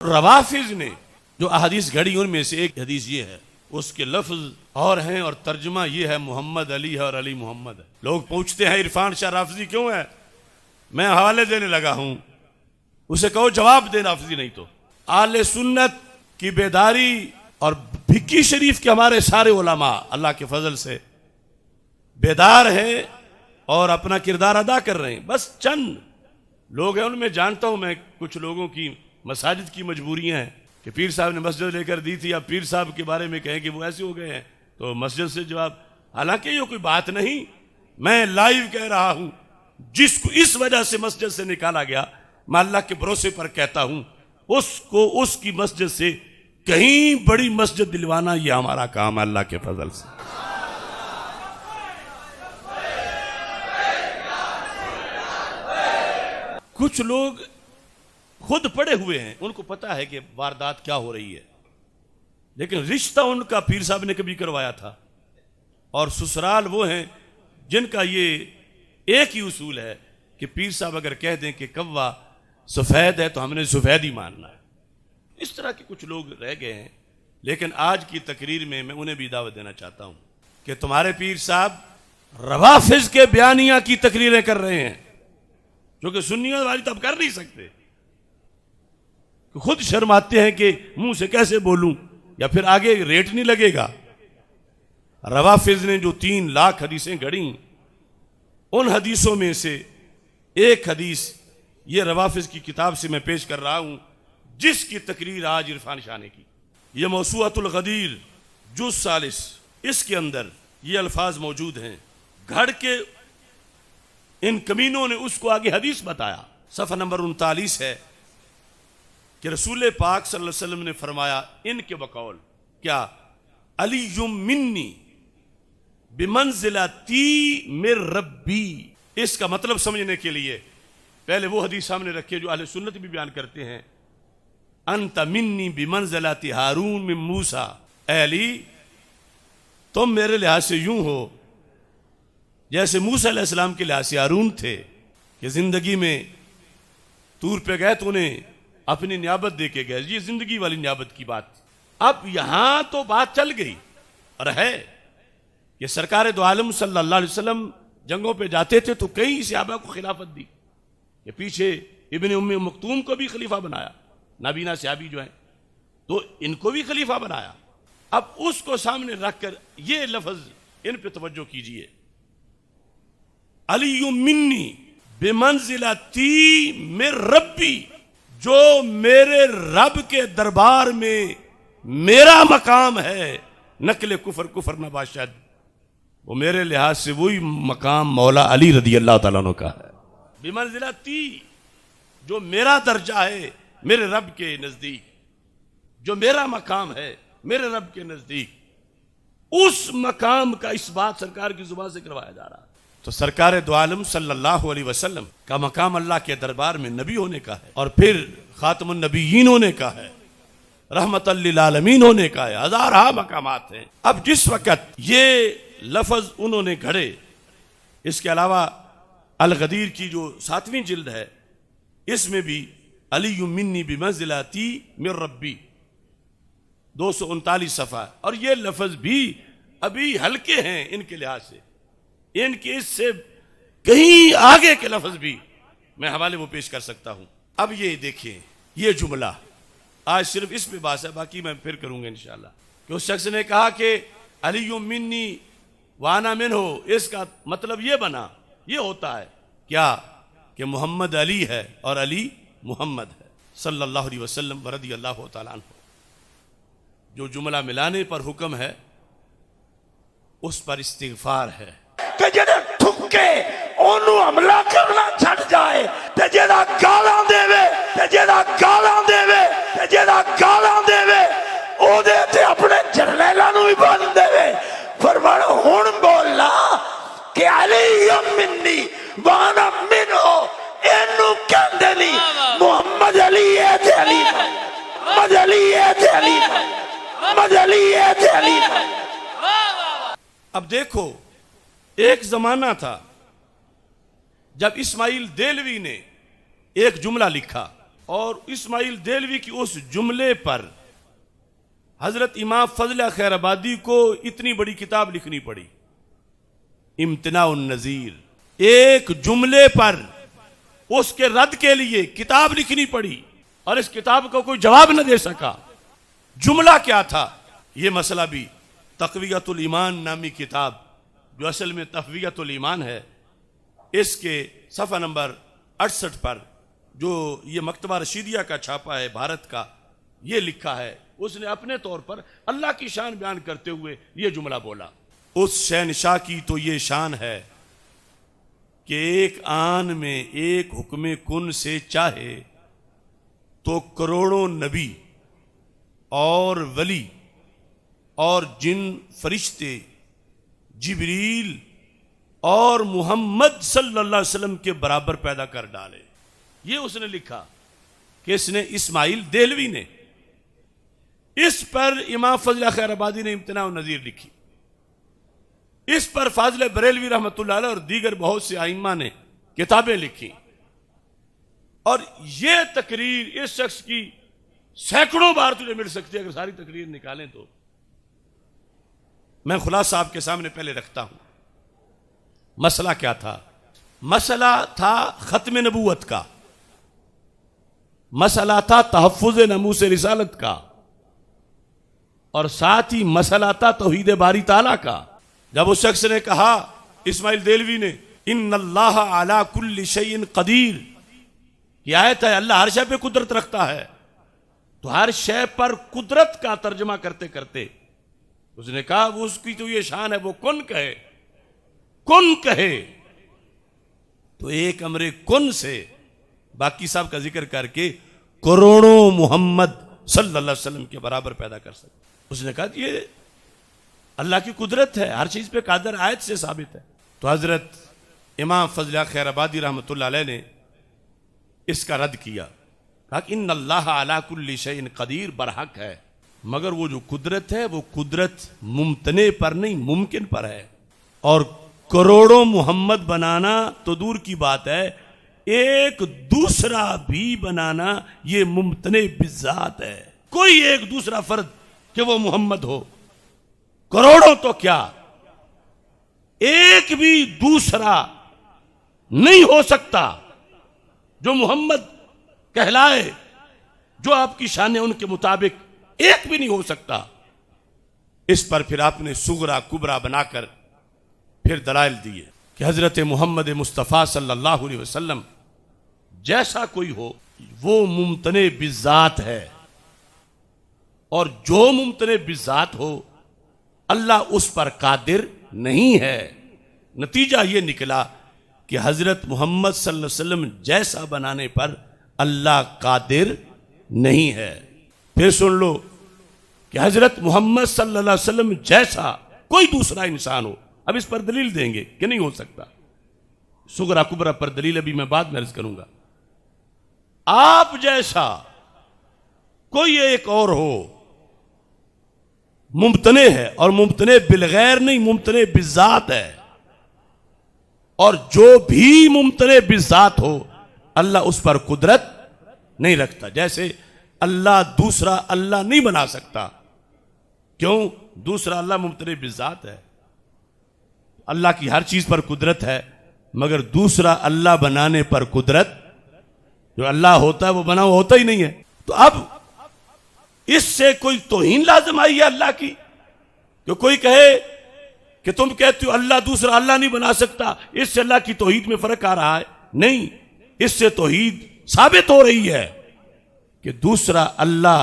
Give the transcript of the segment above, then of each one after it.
रवाफिज ने जो अहादीस घड़ी उनमें से एक हदीस ये है, उसके लफ्ज और हैं और तर्जुमा ये है मोहम्मद अली है और अली मोहम्मद है। लोग पूछते हैं इरफान शाह राफजी क्यों है, मैं हवाले देने लगा हूं, उसे कहो जवाब दे राफजी नहीं तो। आले सुन्नत की बेदारी और भिक्की शरीफ के हमारे सारे उलमा अल्लाह के फजल से बेदार हैं और अपना किरदार अदा कर रहे हैं। बस चंद लोग हैं, उनमें जानता हूं मैं कुछ लोगों की मसाजिद की मजबूरियां हैं कि पीर साहब ने मस्जिद लेकर दी थी, अब पीर साहब के बारे में कहें कि वो ऐसे हो गए हैं तो मस्जिद से जवाब। हालांकि ये कोई बात नहीं, मैं लाइव कह रहा हूं, जिसको इस वजह से मस्जिद से निकाला गया, मैं अल्लाह के भरोसे पर कहता हूं उसको उसकी मस्जिद से कहीं बड़ी मस्जिद दिलवाना ये हमारा काम है अल्लाह के फजल से। कुछ लोग खुद पड़े हुए हैं, उनको पता है कि वारदात क्या हो रही है, लेकिन रिश्ता उनका पीर साहब ने कभी करवाया था, और ससुराल वो हैं जिनका ये एक ही उसूल है कि पीर साहब अगर कह दें कि कव्वा सफेद है तो हमने सफेद ही मानना है। इस तरह के कुछ लोग रह गए हैं। लेकिन आज की तकरीर में मैं उन्हें भी दावत देना चाहता हूं कि तुम्हारे पीर साहब रवाफिज के बयानिया की तकरीरें कर रहे हैं, जो कि सुन्नियों वाली तब कर नहीं सकते, खुद शर्माते हैं कि मुंह से कैसे बोलूं या फिर आगे रेट नहीं लगेगा। रवाफिज ने जो 3 लाख हदीसें गढ़ी, उन हदीसों में से एक हदीस ये रवाफिज की किताब से मैं पेश कर रहा हूं, जिसकी तकरीर आज इरफान शाह ने की। यह मौसूअतुल गदीर जुज़ 40, इसके अंदर ये अल्फाज मौजूद हैं। घड़ के इन कमीनों ने उसको आगे हदीस बताया। सफ़ा नंबर 39 है कि रसूल पाक सल्लल्लाहु अलैहि वसल्लम ने फरमाया इनके बकौल, क्या अली मिन्नी बिमंज़िलती मिर रब्बी। इसका मतलब समझने के लिए पहले वो हदीस सामने रखिए जो अहले सुन्नत भी बयान करते हैं, अंत मिन्नी बिमंज़िलती हारून मिन मूसा। अली तुम मेरे लिहाज से यूं हो जैसे मूसा अलैहिस्सलाम के लिहाज से हारून थे, कि जिंदगी में तूर पे गए तो उन्हें अपनी नियाबत दे के गए। ये जिंदगी वाली नियाबत की बात। अब यहां तो बात चल गई और है कि सरकार दो आलम सल्लल्लाहु अलैहि वसल्लम जंगों पे जाते थे तो कई सहाबा को खिलाफत दी, कि पीछे इब्ने उम्मे मक्तूम को भी खलीफा बनाया, नाबीना सहाबी जो है, तो इनको भी खलीफा बनाया। अब उसको सामने रखकर ये लफ्ज इन पे तवज्जो कीजिए, अली मिन्नी बिमंज़िलती मिर रब्बी, जो मेरे रब के दरबार में मेरा मकाम है, नकले कुफर नबाशद, वो मेरे लिहाज से वही मकाम मौला अली रदी अल्लाह तआला अन्हु का है। बिमंज़िलती, जो मेरा दर्जा है मेरे रब के नजदीक, जो मेरा मकाम है मेरे रब के नजदीक, उस मकाम का इस बात सरकार की जुबान से करवाया जा रहा है। तो सरकार दो आलम सल्लल्लाहु अलैहि वसल्लम का मकाम अल्लाह के दरबार में नबी होने का है, और फिर खातमुन नबीयीन होने का है, रहमतल लिल आलमीन होने का है, हजारा मकामात हैं। अब जिस वक्त ये लफ्ज उन्होंने घड़े, इसके अलावा अल गदीर की जो 7वीं जिल्द है, इसमें भी अली मिन्नी बिमंज़िलती मिर रब्बी 239 सफ़ा, और ये लफ्ज भी अभी हल्के हैं इनके लिहाज से, इनके इससे कहीं आगे के लफ्ज भी मैं हवाले वो पेश कर सकता हूं। अब ये देखिए, ये जुमला आज सिर्फ इस पे बात है, बाकी मैं फिर करूंगा इंशाल्लाह, कि उस शख्स ने कहा कि अली मिन्नी वाना मिन हो, इसका मतलब ये बना, ये होता है क्या कि मोहम्मद अली है और अली मोहम्मद है सल्लल्लाहु अलैहि वसल्लम रज़ियल्लाहु तआला अन्हु। जो जुमला मिलाने पर हुक्म है उस पर इस्तिग़फ़ार है। ते जेड़े ठुके ओनू हमला करना छड़ जाए, ते जेड़ा गालां देवे, ते जेड़ा गालां देवे, ते जेड़ा गालां देवे ओदे ते अपने जरनैलां नू भी बंद देवे। फरमान हुण बोला कि अली मिन्नी वाना मिन्हु, इनू कहंदे नी मोहम्मद अली है ते अली मोहम्मद अली है ते अली मोहम्मद अली है ते अली। अब देखो, एक जमाना था जब इस्माइल देलवी ने एक जुमला लिखा और इस्माइल देलवी की उस जुमले पर हजरत इमाम फजल खैराबादी को इतनी बड़ी किताब लिखनी पड़ी, इम्तिनाउन नजीर। एक जुमले पर उसके रद्द के लिए किताब लिखनी पड़ी और इस किताब को कोई जवाब न दे सका। जुमला क्या था, यह मसला भी तक़वियतुल ईमान नामी किताब, जो असल में तक़वियतुल ईमान है, इसके सफ़ा नंबर 68 पर जो ये मकतबा रशीदिया का छापा है भारत का, ये लिखा है। उसने अपने तौर पर अल्लाह की शान बयान करते हुए ये जुमला बोला, उस शहनशाह की तो ये शान है कि एक आन में एक हुक्म कुन से चाहे तो करोड़ों नबी और वली और जिन फरिश्ते, जिब्रील और मोहम्मद सल्लल्लाहु अलैहि वसल्लम के बराबर पैदा कर डाले। ये उसने लिखा कि इसने इस्माइल देहलवी ने। इस पर इमाम फजल खैराबादी ने इम्तिनाउन नजीर लिखी। इस पर फाजिल बरेलवी रहमतुल्लाह अलैह और दीगर बहुत से आइम्मा ने किताबें लिखी। और यह तकरीर इस शख्स की सैकड़ों बार तुझे मिल सकती है, अगर सारी तकरीर निकालें तो। मैं खुलासा आपके सामने पहले रखता हूं। मसला क्या था? मसला था खत्म नबूवत का, मसला था तहफ़्फ़ुज़ नमूस रिसालत का, और साथ ही मसला था तौहीद बारी ताला का। जब उस शख्स ने कहा, इस्माइल देलवी ने, इन्नल्लाह अला कुल्लि शैइन कदीर, की आयत है, अल्लाह हर शय पे कुदरत रखता है। तो हर शय पर कुदरत का तर्जमा करते करते उसने कहा वो उसकी तो ये शान है, वो कुन कहे, कुन कहे। तो एक अमरे कुन से बाकी सब का जिक्र करके करोड़ों मोहम्मद सल्लल्लाहु अलैहि वसल्लम के बराबर पैदा कर सकते। उसने कहा ये अल्लाह की कुदरत है, हर चीज पे कादर, आयत से साबित है। तो हजरत इमाम फजल खैराबादी रहमतुल्लाह अलैह ने इसका रद्द किया, कहा कि इन्नल्लाह अला कुल्लि शैइन कदीर, बरहक है, मगर वो जो कुदरत है वो कुदरत मुमतने पर नहीं, मुमकिन पर है। और करोड़ों मोहम्मद बनाना तो दूर की बात है, एक दूसरा भी बनाना ये मुमतने बिज़ात है। कोई एक दूसरा फर्द कि वो मोहम्मद हो, करोड़ों तो क्या, एक भी दूसरा नहीं हो सकता जो मोहम्मद कहलाए, जो आपकी शान है उनके मुताबिक एक भी नहीं हो सकता। इस पर फिर आपने सुगरा कुबरा बनाकर फिर दलाइल दिए कि हजरत मोहम्मद मुस्तफ़ा सल्लल्लाहु अलैहि वसल्लम जैसा कोई हो वो मुमतने बिज़ात है, और जो मुमतने बिज़ात हो अल्लाह उस पर कादिर नहीं है। नतीजा ये निकला कि हजरत मोहम्मद सल्लल्लाहु अलैहि वसल्लम जैसा बनाने पर अल्लाह कादिर नहीं है। फिर सुन लो कि हजरत मोहम्मद सल्लल्लाहु अलैहि वसल्लम जैसा कोई दूसरा इंसान हो, अब इस पर दलील देंगे कि नहीं हो सकता। सुगरा कुबरा पर दलील अभी मैं बाद में अर्ज करूंगा। आप जैसा कोई एक और हो मुमतने है, और मुमतने बिलगैर नहीं, मुमतने बिज़ात है। और जो भी मुमतने बिज़ात हो अल्लाह उस पर कुदरत नहीं रखता। जैसे अल्लाह दूसरा अल्लाह नहीं बना सकता, क्यों? दूसरा अल्लाह मुमतने बिज़ात है। अल्लाह की हर चीज पर कुदरत है, मगर दूसरा अल्लाह बनाने पर कुदरत, जो अल्लाह होता है वो बना हुआ होता ही नहीं है। तो अब इससे कोई तौहीन लाज़िम आई है अल्लाह की, कि कोई कहे कि तुम कहते हो अल्लाह दूसरा अल्लाह नहीं बना सकता, इससे अल्लाह की तौहीद में फर्क आ रहा है। नहीं, इससे तौहीद साबित हो रही है कि दूसरा अल्लाह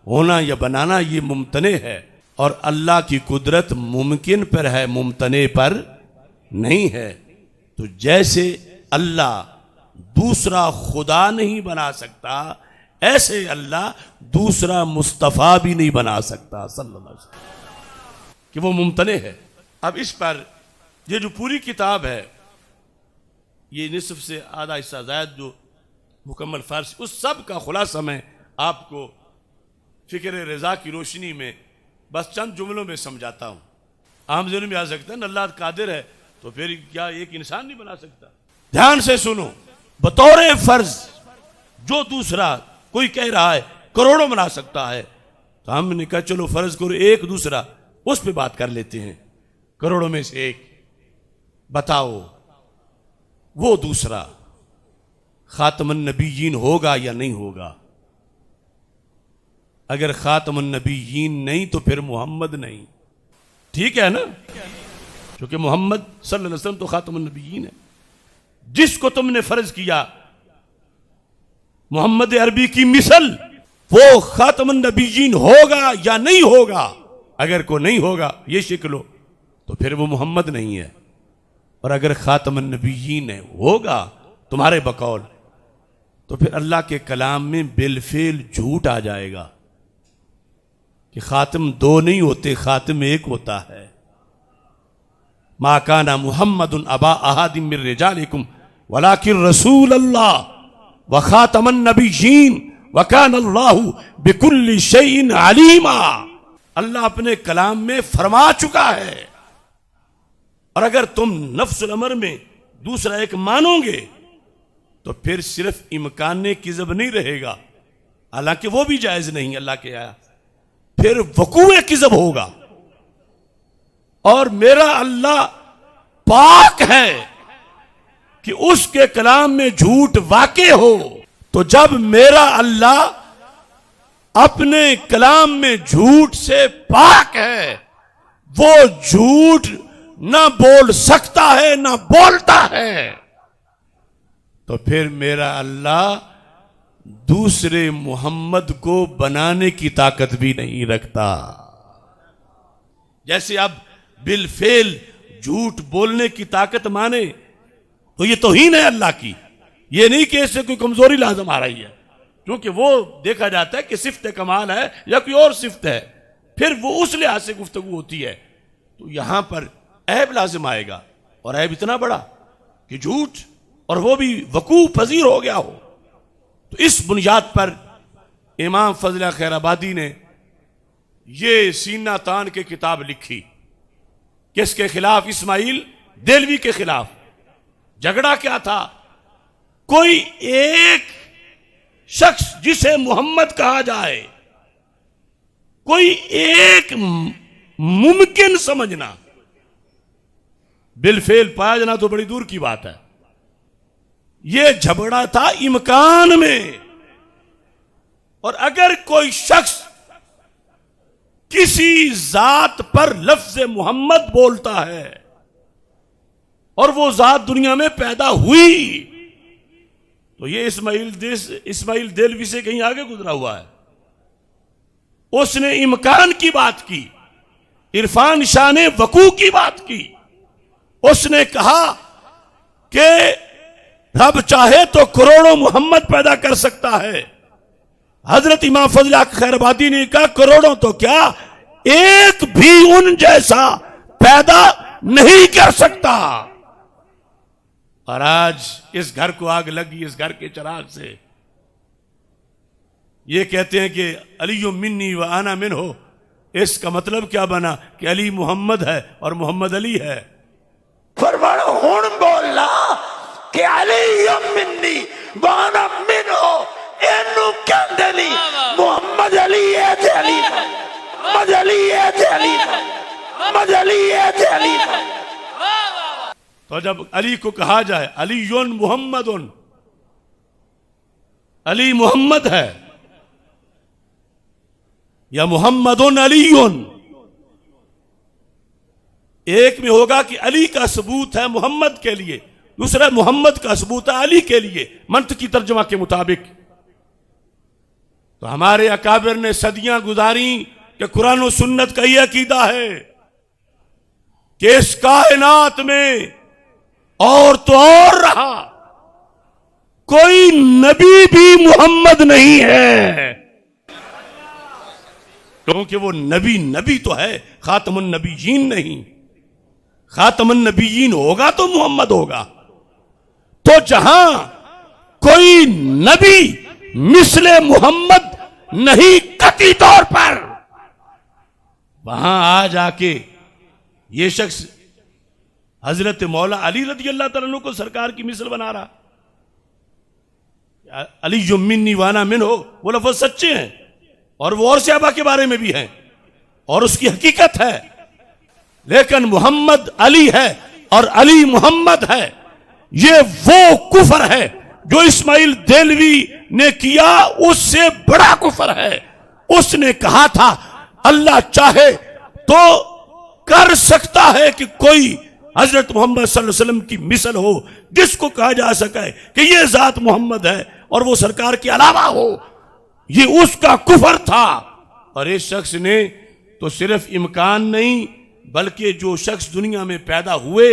होना या बनाना ये मुमतने है, और अल्लाह की कुदरत मुमकिन पर है, मुमतने पर नहीं है। तो जैसे अल्लाह दूसरा खुदा नहीं बना सकता, ऐसे अल्लाह दूसरा मुस्तफ़ा भी नहीं बना सकता सल्लल्लाहु अलैहि वसल्लम, कि वो मुमतने है। अब इस पर ये जो पूरी किताब है, ये निसफ से आधा हिस्सा ज़ायद जो मुकम्मल फारसी, उस सब का खुलासा मैं आपको फिक्र रज़ा की रोशनी में बस चंद जुमलों में समझाता हूं। आम ज़हन में आ सकता है अल्लाह कादिर है, तो फिर क्या एक इंसान नहीं बना सकता? ध्यान से सुनो, बतौर फर्ज जो दूसरा कोई कह रहा है करोड़ों बना सकता है, तो हमने कहा चलो फर्ज करो एक दूसरा, उस पर बात कर लेते हैं। करोड़ों में से एक बताओ, वो दूसरा खातमुन नबीयीन होगा या नहीं होगा? अगर खातमुन नबीयीन नहीं तो फिर मोहम्मद नहीं। ठीक है ना, क्योंकि मोहम्मद सल्लल्लाहु अलैहि वसल्लम तो खातमुन नबीयीन है। जिसको तुमने फर्ज किया मोहम्मद अरबी की मिसल, वो खातमुन नबीयीन होगा या नहीं होगा? अगर को नहीं होगा ये सीख लो, तो फिर वो मोहम्मद नहीं है। और अगर खातमुन नबीयीन है होगा तुम्हारे बकौल, तो फिर अल्लाह के कलाम में बिलफेल झूठ आ जाएगा कि खातिम दो नहीं होते, खातिम एक होता है। मा काना मुहम्मदुन अबा अहादिम मिर रिजालिकुम वलाकिन रसूल अल्लाह व खातमन नबीयीन व कान अल्लाहु बिकुल्लि शैइन अलीमा। अल्लाह अपने कलाम में फरमा चुका है। और अगर तुम नफ्सुल अमर में दूसरा एक मानोगे तो फिर सिर्फ इम्कान किज़ब नहीं रहेगा, हालांकि वो भी जायज नहीं अल्लाह के आया, फिर वकूए किज़ब होगा। और मेरा अल्लाह पाक है कि उसके कलाम में झूठ वाक़े हो। तो जब मेरा अल्लाह अपने कलाम में झूठ से पाक है, वो झूठ ना बोल सकता है ना बोलता है, तो फिर मेरा अल्लाह दूसरे मोहम्मद को बनाने की ताकत भी नहीं रखता। जैसे अब बिलफेल झूठ बोलने की ताकत माने तो ये तौहीन है अल्लाह की, ये नहीं कि इससे कोई कमजोरी लाजम आ रही है, क्योंकि वो देखा जाता है कि सिफ्त कमाल है या कोई और सिफ्त है, फिर वो उस लिहाज से गुफ्तगू होती है। तो यहां पर ऐब लाजिम आएगा, और ऐब इतना बड़ा कि झूठ, और वो भी वकू पजीर हो गया हो। तो इस बुनियाद पर इमाम फजल खैराबादी ने ये सीना तान के किताब लिखी। किसके खिलाफ? इस्माइल देलवी के खिलाफ। झगड़ा क्या था? कोई एक शख्स जिसे मोहम्मद कहा जाए, कोई एक मुमकिन समझना, बिलफेल पाया जाना तो बड़ी दूर की बात है। यह झगड़ा था इम्कान में। और अगर कोई शख्स किसी जात पर लफ्ज मोहम्मद बोलता है और वो जात दुनिया में पैदा हुई, तो ये इस्माइल देलवी से कहीं आगे गुजरा हुआ है। उसने इम्कान की बात की, इरफान शाह ने वकू की बात की। उसने कहा कि रब चाहे तो करोड़ों मोहम्मद पैदा कर सकता है। हजरत इमाम फजल खैराबादी ने कहा करोड़ों तो क्या, एक भी उन जैसा पैदा नहीं कर सकता। और आज इस घर को आग लगी, इस घर के चिराग से। ये कहते हैं कि अली मिन्नी व आना मिन हो, इसका मतलब क्या बना कि अली मोहम्मद है और मोहम्मद अली है। फरमान हुण बोला कि अली मिन्नी व आना मिन हो, एनु कहंदे नहीं मोहम्मद अली है ते अली मोहम्मद अली है ते अली मोहम्मद अली है ते अली। तो जब अली को कहा जाए अलीयुन मुहम्मदुन, अली मोहम्मद है या मुहम्मदुन अलीयुन, एक में होगा कि अली का सबूत है मोहम्मद के लिए, दूसरा मोहम्मद का सबूत है अली के लिए, मंतकी तर्जुमा के मुताबिक। तो हमारे अकाबिर ने सदियां गुजारी कि कुरान और सुन्नत का यह अकीदा है कि इस कायनात में और तो और रहा, कोई नबी भी मोहम्मद नहीं है, क्योंकि वो नबी तो है, खातमुन नबीयीन नहीं। खातमुन नबीयीन होगा तो मोहम्मद होगा। तो जहां कोई नबी मिसले मोहम्मद नहीं कती तौर पर, वहां आ जाके ये शख्स हजरत मौला अली रज़ी अल्लाह तआला अन्हु को सरकार की मिसल बना रहा। अली जो मिन्नी वाना मिन हो, वो लफ्ज सच्चे हैं और वो और सहाबा के बारे में भी हैं और उसकी हकीकत है। लेकिन मोहम्मद अली है और अली मोहम्मद है, ये वो कुफर है जो इस्माइल देलवी ने किया, उससे बड़ा कुफर है। उसने कहा था अल्लाह चाहे तो कर सकता है कि कोई हजरत मोहम्मद सल्लल्लाहु अलैहि वसल्लम की मिसल हो जिसको कहा जा सके कि ये जात मोहम्मद है और वो सरकार के अलावा हो, ये उसका कुफर था। और इस शख्स ने तो सिर्फ इम्कान नहीं बल्कि जो शख्स दुनिया में पैदा हुए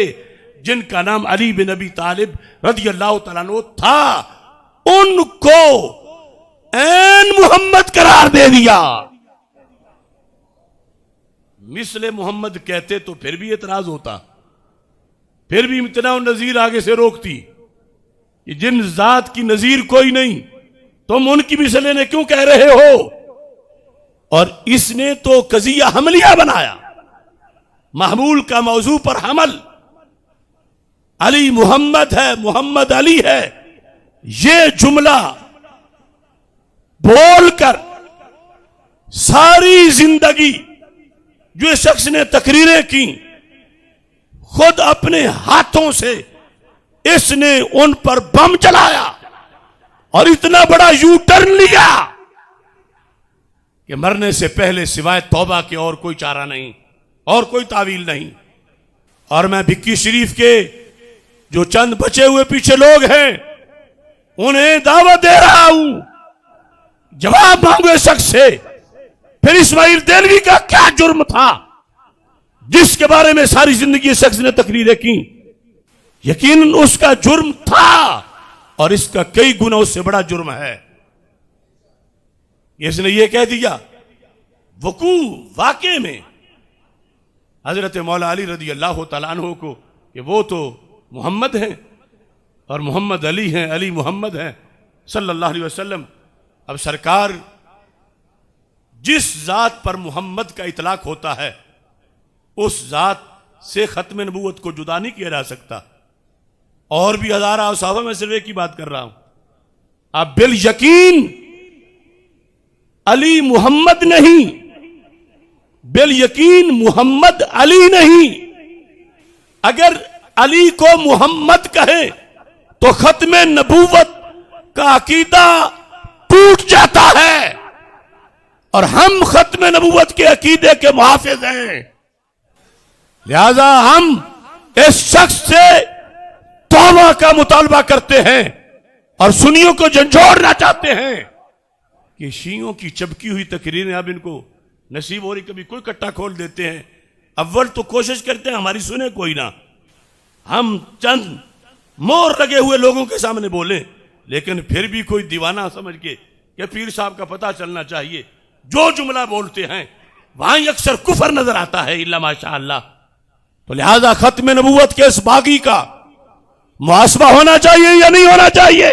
जिनका नाम अली बिन अबी तालिब रज़ी अल्लाह तआला अन्हु था, उनको ऐन मोहम्मद करार दे दिया। मिसले मोहम्मद कहते तो फिर भी एतराज होता, फिर भी इतना नजीर आगे से रोकती कि जिन जात की नजीर कोई नहीं तुम उनकी मिसले ने क्यों कह रहे हो। और इसने तो कजिया हमलिया बनाया, महमूल का मौजू पर हमल। अली मोहम्मद है, मोहम्मद अली है, ये जुमला बोलकर सारी जिंदगी जो शख्स ने तकरीरें की, खुद अपने हाथों से इसने उन पर बम चलाया और इतना बड़ा यू टर्न लिया कि मरने से पहले सिवाय तौबा के और कोई चारा नहीं और कोई तावील नहीं। और मैं भिक्की शरीफ के जो चंद बचे हुए पीछे लोग हैं उन्हें दावत दे रहा हूं, जवाब मांगो इस शख्स से। फिर इस्माइल देलवी का क्या जुर्म था जिसके बारे में सारी जिंदगी इस शख्स ने तकरीरें की? यकीनन उसका जुर्म था और इसका कई गुना उससे बड़ा जुर्म है। इसने यह कह दिया वकू वाकई में हजरत मौला अली रज़ी अल्लाह तआला अन्हु को कि वो तो मोहम्मद हैं और मोहम्मद अली हैं, अली मोहम्मद हैं सल्लल्लाहु अलैहि वसल्लम। अब सरकार जिस जात पर मोहम्मद का इतलाक होता है उस जात से खत्म नबूवत को जुदा नहीं किया जा सकता। और भी हजारा सहाबा में सिर्फ एक की बात कर रहा हूं। अब बिल यकीन अली मोहम्मद नहीं, बिल यकीन मोहम्मद अली नहीं। अगर अली को मोहम्मद कहे तो खत्म नबूवत का अकीदा टूट जाता है और हम खत्म नबूवत के अकीदे के मुहाफिज हैं। लिहाजा हम इस शख्स से तौबा का मुतालबा करते हैं और सुन्नियों को झंझोड़ना चाहते हैं कि शियों की चबकी हुई तकरीरें अब इनको नसीब हो रही, कभी कोई कट्टा खोल देते हैं। अव्वल तो कोशिश करते हैं हमारी सुने कोई ना, हम चंद मोर लगे हुए लोगों के सामने बोले, लेकिन फिर भी कोई दीवाना समझ के कि पीर साहब का पता चलना चाहिए, जो जुमला बोलते हैं वहां अक्सर कुफर नजर आता है इल्ला माशा अल्लाह। तो लिहाजा खत्म नबूवत के इस बागी का मुहासबा होना चाहिए या नहीं होना चाहिए?